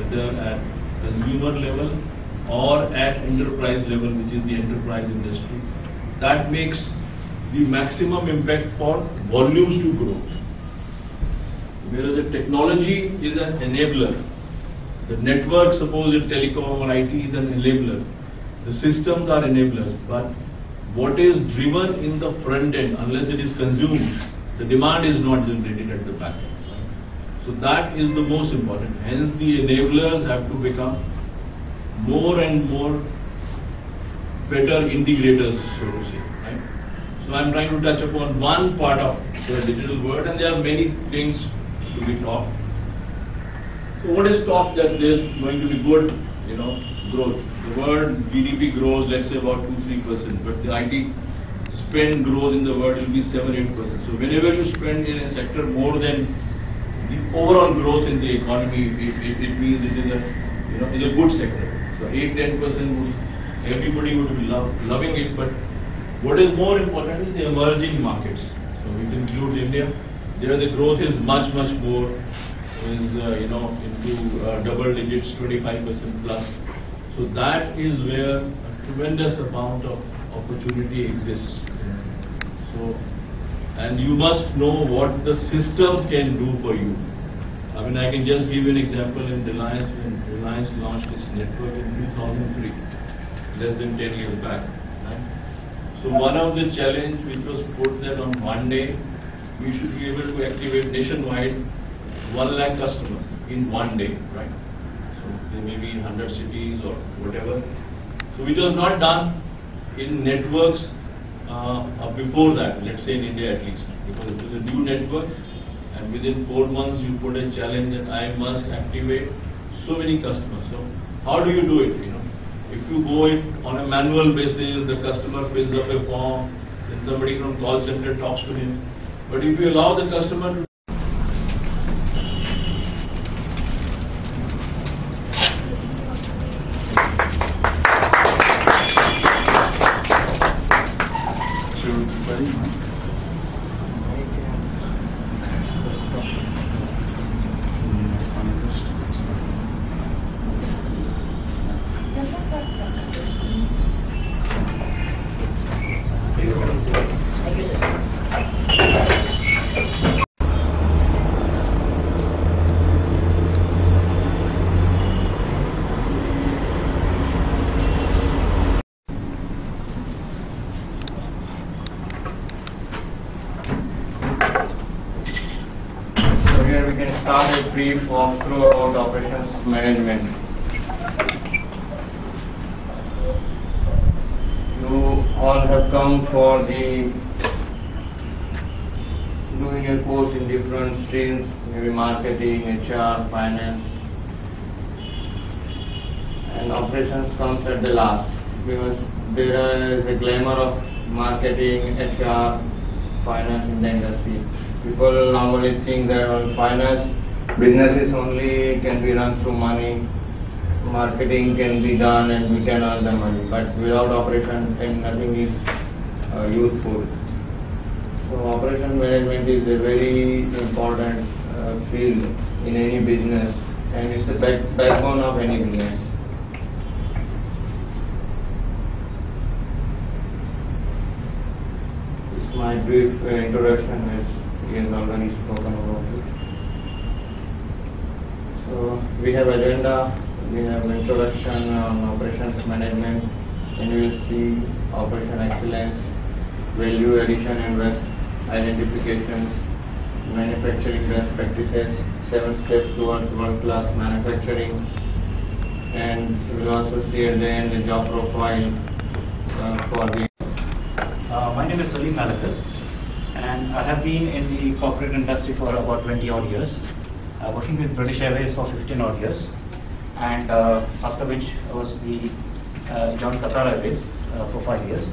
whether at consumer level or at enterprise level, which is the enterprise industry, that makes the maximum impact for volumes to grow. Whereas the technology is an enabler. The network, suppose in telecom or IT, is an enabler. The systems are enablers, but what is driven in the front end, unless it is consumed, the demand is not generated at the back end. So that is the most important. Hence the enablers have to become more and more better integrators, so to say. Right? So I'm trying to touch upon one part of the digital world, and there are many things to be talked. So what is talked that there is going to be good, growth. The world GDP grows, let's say about 2-3%, but the IT spend growth in the world will be 7-8%. So whenever you spend in a sector more than the overall growth in the economy, it means it is a good sector. So 8-10% everybody would be loving it, but what is more important is the emerging markets. So it includes India. There the growth is much more, is into double digits, 25% plus. So that is where a tremendous amount of opportunity exists. So, and you must know what the systems can do for you. I mean, I can just give you an example in Reliance. When Reliance launched this network in 2003, less than 10 years back. Right? So one of the challenge which was put that on one day, we should be able to activate nationwide 1 lakh customers in one day, right? So there may be 100 cities or whatever. So it was not done in networks before that, let's say in India at least, because it was a new network, and within 4 months you put a challenge that I must activate so many customers. So how do you do it? If you go it on a manual basis, the customer fills up a form, then somebody from call center talks to him. But if you allow the customer to brief walkthrough about operations management. You all have come for the doing a course in different streams, maybe marketing, HR, finance. and operations comes at the last, because there is a glamour of marketing, HR, finance in the industry. People normally think that finance businesses only can be run through money, marketing can be done and we can earn the money, but without operation then nothing is useful. So operation management is a very important field in any business, and it's the backbone of any business. This is my brief introduction, as he has already spoken about it. So we have agenda, we have introduction on operations management, and we will see operation excellence, value addition and risk identification, manufacturing best practices, 7 steps towards world-class manufacturing, and we will also see at the end the job profile for the. My name is Salim Malakal, and I have been in the corporate industry for about 20 odd years, working with British Airways for 15 odd years, and after which I was joined Qatar Airways for 5 years.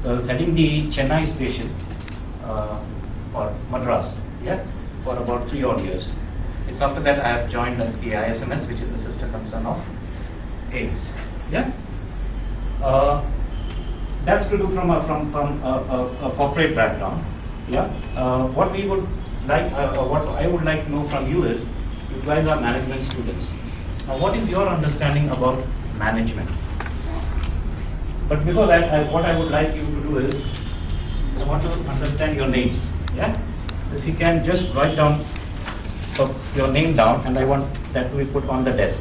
I was heading the Chennai station or Madras, for about 3 odd years. It's after that I have joined the ISMS, which is the sister concern of AIMS. That's to do from a corporate background. What we would like, what I would like to know from you is, you guys are management students. What is your understanding about management? But before that, what I would like you to do is, I want to understand your names. If you can just write down your name down, and I want that to be put on the desk.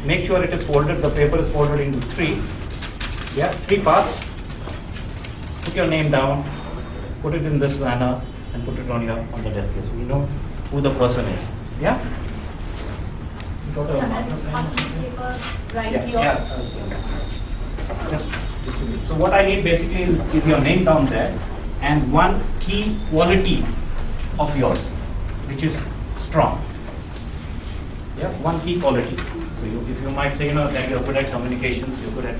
Make sure it is folded. The paper is folded into 3 parts. Put your name down, put it in this manner, and put it on the desk, so we know who the person is. So what I need basically is your name down there, and one key quality of yours, which is strong. One key quality. So if you might say, that you're good at communications, you're good at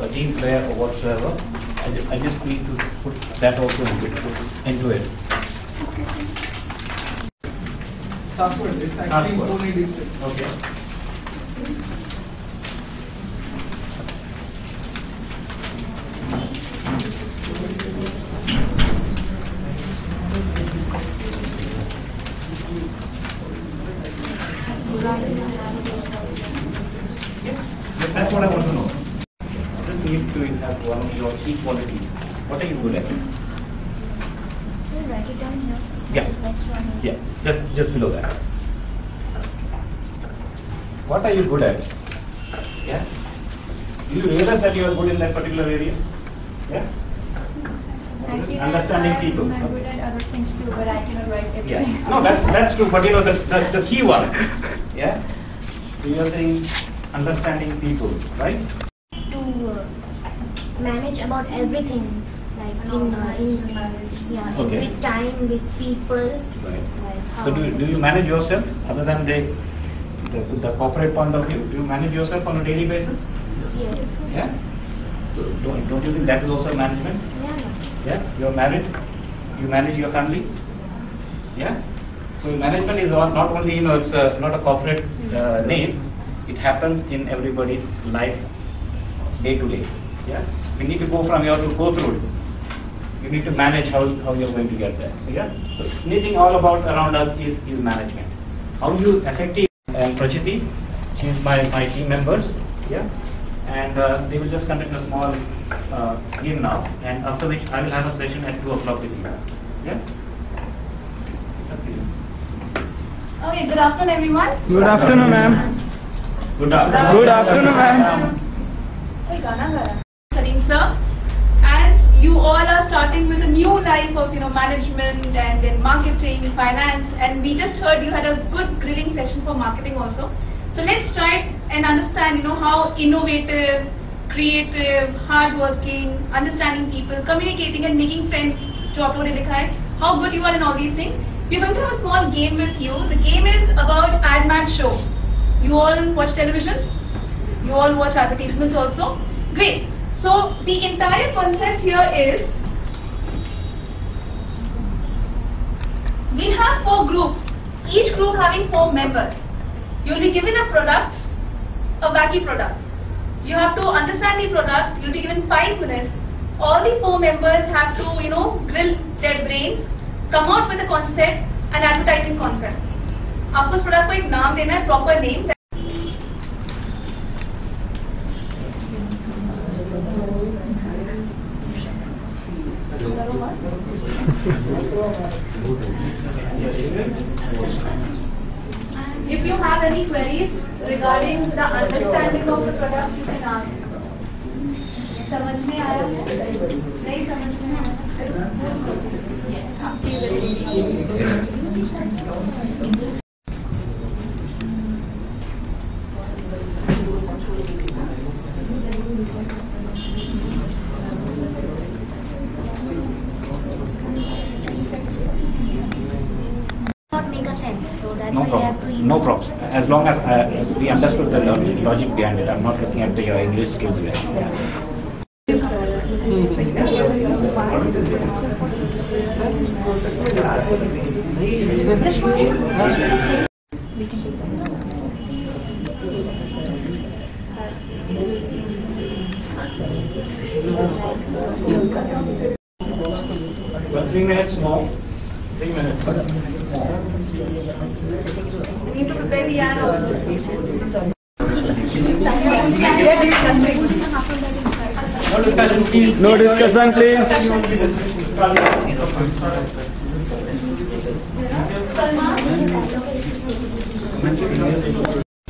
a team player or whatsoever, I just need to put that also into it. Okay. That's what I want to know. Just need to have one of your key qualities. What are you good at? Write it down here. Next one. Just below that. What are you good at? Do you realize that you are good in that particular area? Understanding people. I'm good at other things too, but I cannot write everything. No, that's true, but that's the key one. So you are saying understanding people, right? To manage about everything, like Okay. with time, with people. Right. Like So do you manage yourself, other than the corporate point of view? Do you manage yourself on a daily basis? Yes. So don't you think that is also management? You're married, you manage your family. So management is not only it's not a corporate name. It happens in everybody's life, day to day. We need to go from here to go through it. You need to manage how you're going to get there. So anything all about around us is management. How you effective, and Prachiti, she is my team members. And they will just conduct a small game now, and after which I will have a session at 2 o'clock with you. Okay, good afternoon everyone. Good afternoon, ma'am. Good afternoon. Good afternoon, ma'am. Salim sir, as you all are starting with a new life of management and then marketing, finance, and we just heard you had a good grilling session for marketing also. So let's try and understand how innovative, creative, hardworking, understanding people, communicating and making friends जो आप लोगों ने देखा है, how good you are in all these things. We're going to have a small game with you. The game is about Ad Man Show. You all watch television? You all watch advertisements also? Great. So the entire concept here is, we have 4 groups, each group having 4 members. You will be given a product, a wacky product. You have to understand the product. You will be given 5 minutes. All the 4 members have to, grill their brains, come out with a concept, an advertising concept. आपको उस product को एक नाम देना है, proper name. If you have any queries regarding the understanding of the product, you can ask. समझ में आया? नहीं समझ में आया? Not make a sense, so that's No why you have to problem. No problem. As long as we understood the logic behind it, I'm not looking at your English skills there. Well, 3 minutes more. 3 minutes. We need to prepare the ad also. No discussion, please. No discussion, please.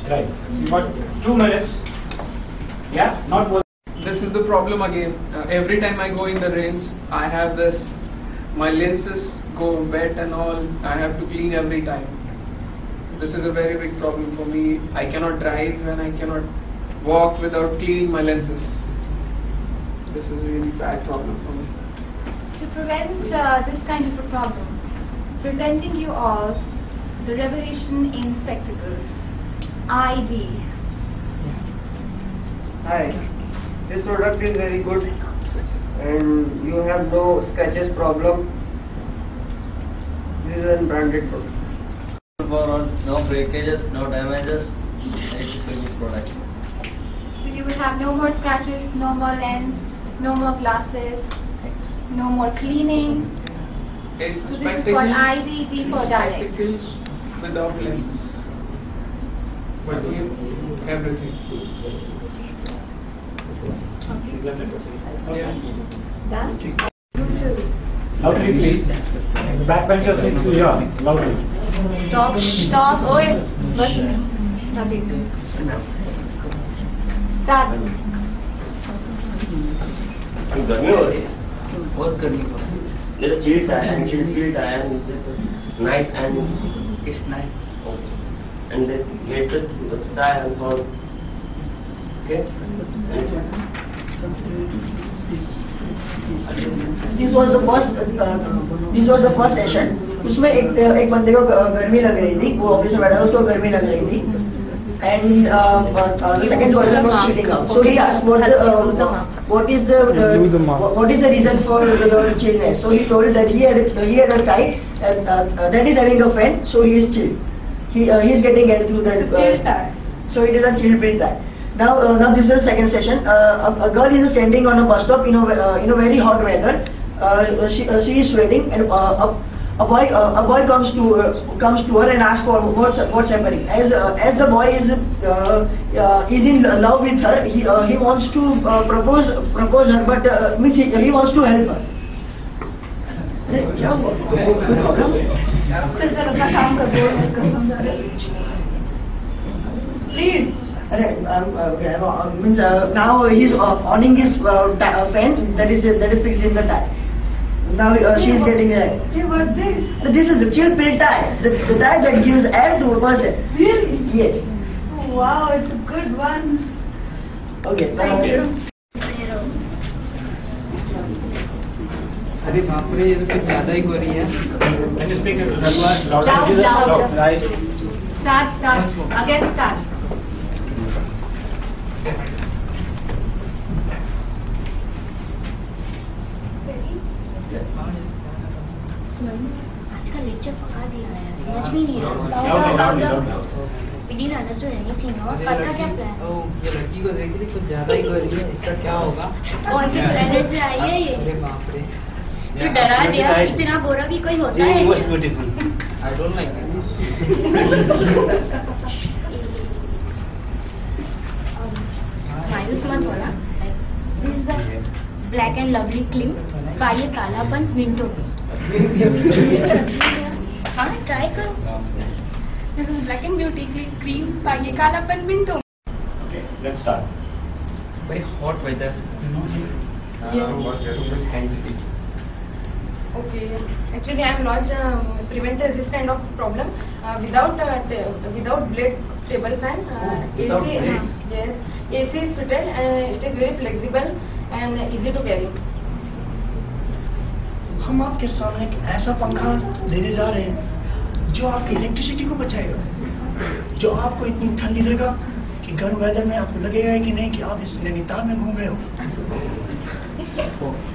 Right. You got 2 minutes. Yeah, not more. This is the problem again. Every time I go in the rains, I have this, my lenses go wet and all. I have to clean every time. This is a very big problem for me. I cannot drive and I cannot walk without cleaning my lenses. This is a really bad problem for me. To prevent this kind of a problem, presenting you all the Revolution in Spectacles, ID. Hi, this product is very good and you have no scratches problem. This is a branded product. No breakages, no damages. It's a good product. So you will have no more scratches, no more lens, no more glasses, no more cleaning. It's So this is called IDD for direct. spectacles without lenses. But we have everything. Loudly, please. Backbenchers, please. Yeah, loudly. Stop. Oh, yes. Start. गर्मी हो रही है, बहुत गर्मी हो रही है. There's a chill tire and chill field tire and it's nice and it's nice. And then get the tire and all. Okay. This was the first session. उसमें एक बंदे को गर्मी लग रही थी, वो ऑफिस में बैठा था, उसको गर्मी लग रही थी. And the second person was chilling out. So he asked, what is the reason for your chillness? So he told that he had a tie that is having a fan, so he is chill. He is getting into that. Chill tie. So it is a chill breed tie. Now this is the second session. A girl is standing on a bus stop in a very hot weather. She is sweating, and a boy comes to her and asks for what's happening. As the boy is in love with her, he wants to propose her, but means he wants to help her. Please. Means now he's owning his fan that is fixed in the tie. Now she is getting it. Hey, what's this? This is the chill pill tie. The tie that gives air to a person. Really? Yes. Oh, wow, it's a good one. Okay. Thank you. अरे बाप रे, ये तो कुछ ज़्यादा ही हो रही है. Can you speak louder? Loud. Start. Again, start. आज का लेक्चर पका दिया है, समझ भी नहीं आया। We didn't understood anything और पता क्या प्लान? ये लड़की को देख रही कुछ ज्यादा ही कर रही है, इसका क्या होगा? कौन से प्लेनेट से आई है ये? अरे बाप रे। तो डरा दिया, इतना गोरा भी कोई होता है? I don't like it. मायूस मत होना। This is the black and lovely cream, पाये कालापन मिनटों में। हाँ, ट्राई करो। This is black and beauty cream, पाये कालापन मिनटों में। Okay, let's start. Very hot weather. Okay, actually I have launched prevented this kind of problem without blade table fan. Without AC, blades? yes, AC is fitted and it is very flexible and easy to carry. हम आपके सामने एक ऐसा पंखा देने जा रहे हैं जो आपकी इलेक्ट्रिसिटी को बचाएगा, जो आपको इतनी ठंडी देगा कि गर्म वेदर में आपको लगेगा कि नहीं कि आप इस नैनीताल में घूम रहे हो।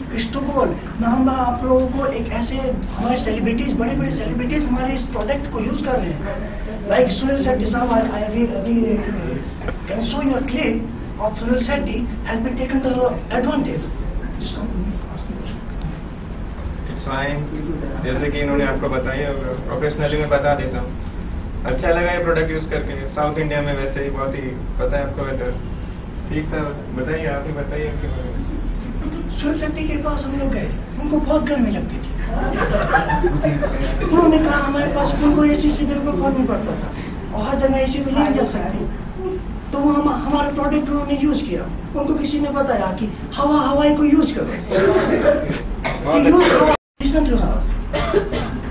क्रिस्टोफर, मैं हम आप लोगों को एक ऐसे हमारे सेलिब्रिटीज, बड़े बड़े सेलिब्रिटीज हमारे इस प्रोडक्ट को यूज कर रहे हैं, लाइक सुनील शेट्टी साहब। अभी can show you a clip of Sunil Shetty has been taken the advantage. Fine, जैसे कि इन्होंने आपको बताया, प्रोफेशनली मैं बता देता हूँ। अच्छा लगा ये प्रोडक्ट यूज करके। साउथ इंडिया में वैसे ही बहुत ही पता है आपको वेदर ठीक था। बताइए, आप ही बताइए उनके बारे में। सुनील शेट्टी के पास हम लोग गए, उनको बहुत गर्मी लगती थी। उन्होंने कहा हमारे पास उनको एसी से बिल्कुल फर्क नहीं पड़ता था और हर जगह एसी को ले जा सकते, तो हम हमारा प्रोडक्ट उन्होंने यूज किया। उनको किसी ने बताया कि हवाई को यूज करो।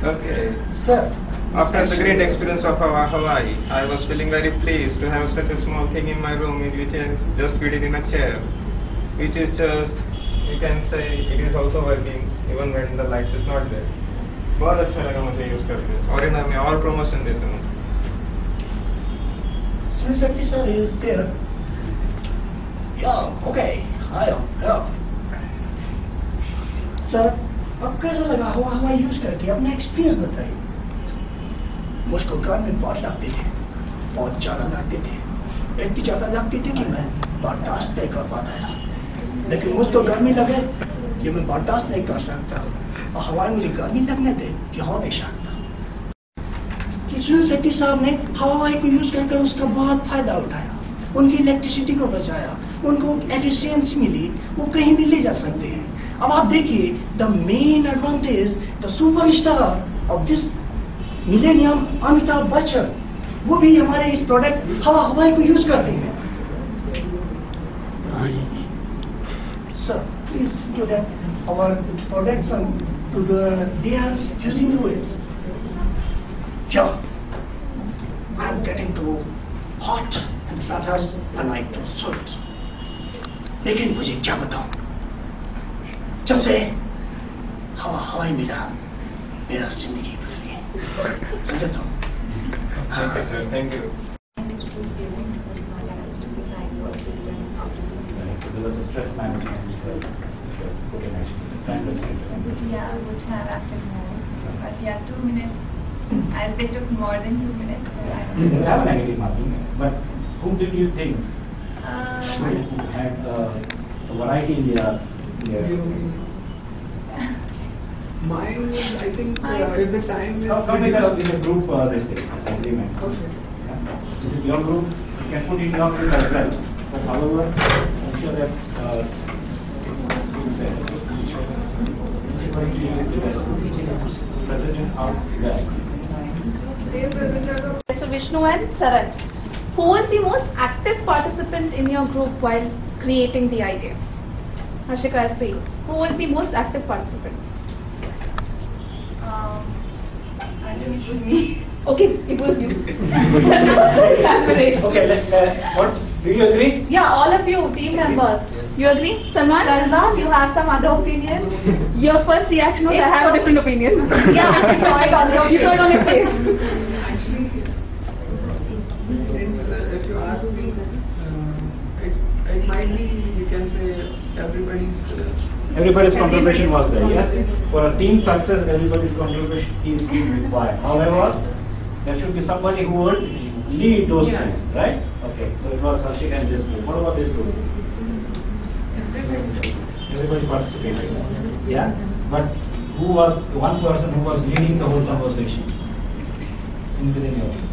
Okay. Sir, after the great experience of Hawaii, I was feeling very pleased to have such a small thing in my room, in which is just fit it in a chair, which is just, you can say, it is also working even when the lights is not there. बहुत अच्छा लगा मुझे use करके और इन्हें मैं और promotion देता हूँ। Sunil Shetty sir is there. Yeah, okay. Yeah. Sir, अब कैसा लगा हवाई यूज करके? अपना एक्सपीरियंस बताइए। मुझको घर में बहुत लगते थे, बहुत ज्यादा लगते थे, इतनी ज्यादा लगती थी कि मैं बर्दाश्त नहीं कर पाता था। लेकिन मुझको गर्मी लगे कि मैं बर्दाश्त नहीं कर सकता और हवाई मुझे गर्मी लगने दे कि हो नहीं सकता। सुनील शेट्टी साहब ने हवाई को यूज करके उसका बहुत फायदा उठाया, उनकी इलेक्ट्रिसिटी को बचाया, उनको एफिशिएंसी मिली, वो कहीं भी ले जा सकते हैं। अब आप देखिए, the main advantage, the superstar of this millennium Amitabh Bachchan, वो भी हमारे इस प्रोडक्ट हवाई को यूज करते हैं। Sir, please to that our products and they are using it. Yeah, I'm getting too hot and flutters and like to sweat. लेकिन मुझे क्या बताऊं, जब से हवाई मिला मेरा जिंदगी बदल गई। समझता हूँ। Thank you, sir. Thank you. There was a stress management. Yeah, would have acted more. But yeah, 2 minutes. As they took more than 2 minutes. You have a negative marking, but who did you think had a variety in their Mine is, I think, at the time. Some in a group this thing, agreement. Okay. This is your group. You can put in your group as well. But however, I'm sure that So Vishnu and Saran, who was the most active participant in your group while creating the idea? Harshika, as for you, who was the most active participant? I think it was me. Okay, it was you. Okay, what? Do you agree? Yeah, all of you, team members. You agree? Salman, Razma, you have some other opinion? Your first reaction was, I have a different opinion. Yeah, I saw it on your, you saw it on your face. Actually, if you ask me, Everybody's contribution was there, yes? For a team success, everybody's contribution is required. However, there should be somebody who would lead those things, right? Okay, so it was Harshika and this group. What about this group? Everybody participated, yeah? But who was the one person who was leading the whole conversation? Within your team?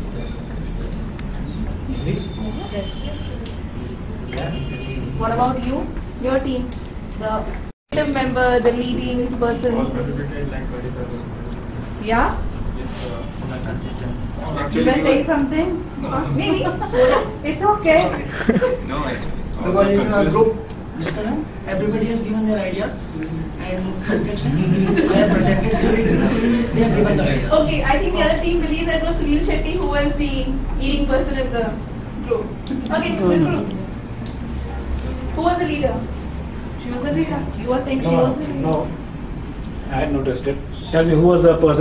Yeah? What about you? Your team? The active member, the leading person. Yeah? You were saying something? Maybe. It's okay. No, actually. Because in a group discussion, everybody has given their ideas and I have presented, they have given their ideas. Okay, I think the other team believes that it was Sunil Shetty who was the leading person in the group. Okay, this group. Who was the leader? She was the leader. You were saying she was the leader. No, I had noticed it. Tell me, who was the person